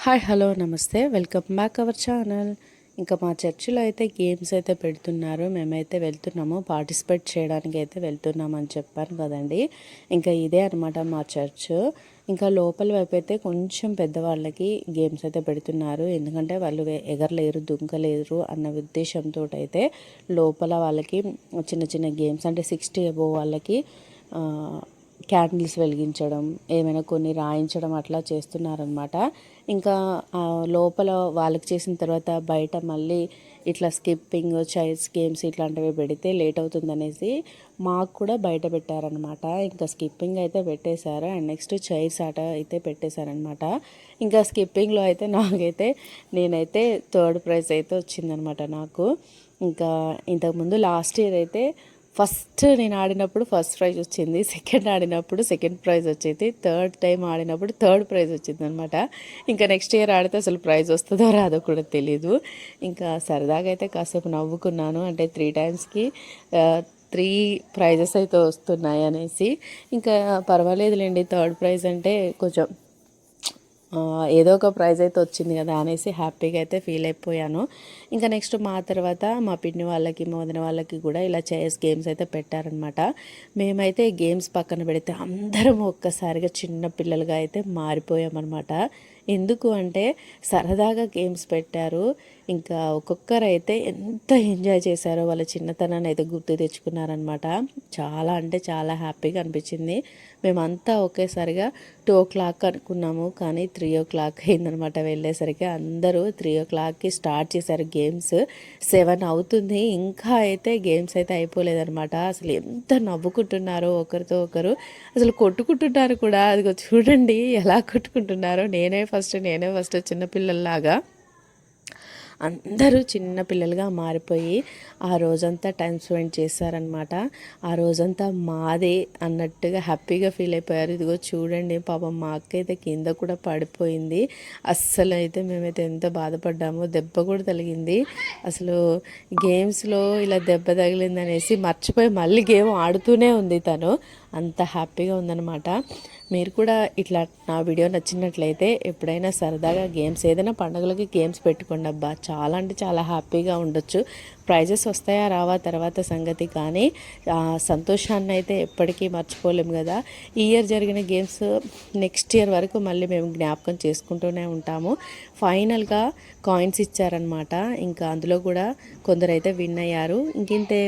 Hi hello నమస్తే welcome back our channel. ఇంకా మా చర్చిలో అయితే గేమ్స్ అయితే పెడుతున్నారు. మేమైతే వెళ్తున్నాము, పార్టిసిపేట్ చేయడానికి అయితే వెళ్తున్నామని చెప్పాను కదండి. ఇంకా ఇదే అనమాట మా చర్చ్. ఇంకా లోపల వైపు అయితే కొంచెం పెద్దవాళ్ళకి గేమ్స్ అయితే పెడుతున్నారు. ఎందుకంటే వాళ్ళు ఎగరలేరు, దుంకలేరు అన్న ఉద్దేశంతో అయితే లోపల వాళ్ళకి చిన్న చిన్న గేమ్స్ అంటే 60 అబోవ్ వాళ్ళకి క్యాండిల్స్ వెలిగించడం, ఏమైనా కొన్ని రాయించడం అట్లా చేస్తున్నారనమాట. ఇంకా లోపల వాళ్ళకి చేసిన తర్వాత బయట మళ్ళీ ఇట్లా స్కిప్పింగ్, చైర్స్ గేమ్స్ ఇట్లాంటివి పెడితే లేట్ అవుతుందనేసి మాకు కూడా బయట పెట్టారనమాట. ఇంకా స్కిప్పింగ్ అయితే పెట్టేశారు అండ్ నెక్స్ట్ చైర్స్ ఆట అయితే పెట్టేశారనమాట. ఇంకా స్కిప్పింగ్లో అయితే నేనైతే 3rd ప్రైజ్ అయితే వచ్చిందనమాట నాకు. ఇంకా ఇంతకుముందు లాస్ట్ ఇయర్ అయితే ఫస్ట్ నేను ఆడినప్పుడు ఫస్ట్ ప్రైజ్ వచ్చింది, సెకండ్ ఆడినప్పుడు సెకండ్ ప్రైజ్ వచ్చేది, థర్డ్ టైం ఆడినప్పుడు 3rd ప్రైజ్ వచ్చింది అనమాట. ఇంకా నెక్స్ట్ ఇయర్ ఆడితే అసలు ప్రైజ్ వస్తుందో రాదో కూడా తెలీదు. ఇంకా సరదాగా అయితే కాసేపు నవ్వుకున్నాను, అంటే 3 టైమ్స్కి 3 ప్రైజెస్ అయితే వస్తున్నాయి అనేసి. ఇంకా పర్వాలేదులేండి, 3rd ప్రైజ్ అంటే కొంచెం ఏదో ఒక ప్రైజ్ అయితే వచ్చింది కదా అనేసి హ్యాపీగా అయితే ఫీల్ అయిపోయాను. ఇంకా నెక్స్ట్ మా తర్వాత మా పిన్ని వాళ్ళకి, మా వదిన వాళ్ళకి కూడా ఇలా చైర్స్ గేమ్స్ అయితే పెట్టారనమాట. మేమైతే గేమ్స్ పక్కన పెడితే అందరం ఒక్కసారిగా చిన్న పిల్లలుగా అయితే మారిపోయామన్నమాట. ఎందుకు అంటే సరదాగా గేమ్స్ పెట్టారు. ఇంకా ఒక్కొక్కరైతే ఎంత ఎంజాయ్ చేశారో, వాళ్ళ చిన్నతనాన్ని అయితే గుర్తు తెచ్చుకున్నారనమాట. చాలా అంటే చాలా హ్యాపీగా అనిపించింది. మేమంతా ఒకేసారిగా 2 o'clock అనుకున్నాము, కానీ 3 o'clock అయిందనమాట వెళ్ళేసరికి. అందరూ 3 o'clockకి స్టార్ట్ చేశారు గేమ్స్. 7 అవుతుంది, ఇంకా అయితే గేమ్స్ అయితే అయిపోలేదనమాట. అసలు ఎంత నవ్వుకుంటున్నారో ఒకరితో ఒకరు, అసలు కొట్టుకుంటున్నారు కూడా. అదిగో చూడండి ఎలా కొట్టుకుంటున్నారో, నేనే ఫస్ట్ చిన్నపిల్లల్లాగా అందరూ చిన్న పిల్లలుగా మారిపోయి ఆ రోజంతా టైం స్పెండ్ చేశారనమాట. ఆ రోజంతా మాదే అన్నట్టుగా హ్యాపీగా ఫీల్ అయిపోయారు. ఇదిగో చూడండి, పాపం మా అక్క అయితే కింద కూడా పడిపోయింది. అస్సలు అయితే మేమైతే ఎంత బాధపడ్డామో, దెబ్బ కూడా తగిలింది. అసలు గేమ్స్లో ఇలా దెబ్బ తగిలింది అనేసి మర్చిపోయి మళ్ళీ గేమ్ ఆడుతూనే ఉంది తను. అంత హ్యాపీగా ఉందన్నమాట. మీరు కూడా ఇట్లా నా వీడియో నచ్చినట్లయితే ఎప్పుడైనా సరదాగా గేమ్స్, ఏదైనా పండుగలకి గేమ్స్ పెట్టుకోండి అబ్బా, చాలా అంటే చాలా హ్యాపీగా ఉండొచ్చు. ప్రైజెస్ వస్తాయా రావా తర్వాత సంగతి, కానీ ఆ సంతోషాన్ని అయితే ఎప్పటికీ మర్చిపోలేము కదా. ఈ ఇయర్ జరిగిన గేమ్స్ నెక్స్ట్ ఇయర్ వరకు మళ్ళీ మేము జ్ఞాపకం చేసుకుంటూనే ఉంటాము. ఫైనల్గా కాయిన్స్ ఇచ్చారనమాట. ఇంకా అందులో కూడా కొందరైతే విన్ అయ్యారు. ఇంకింతే.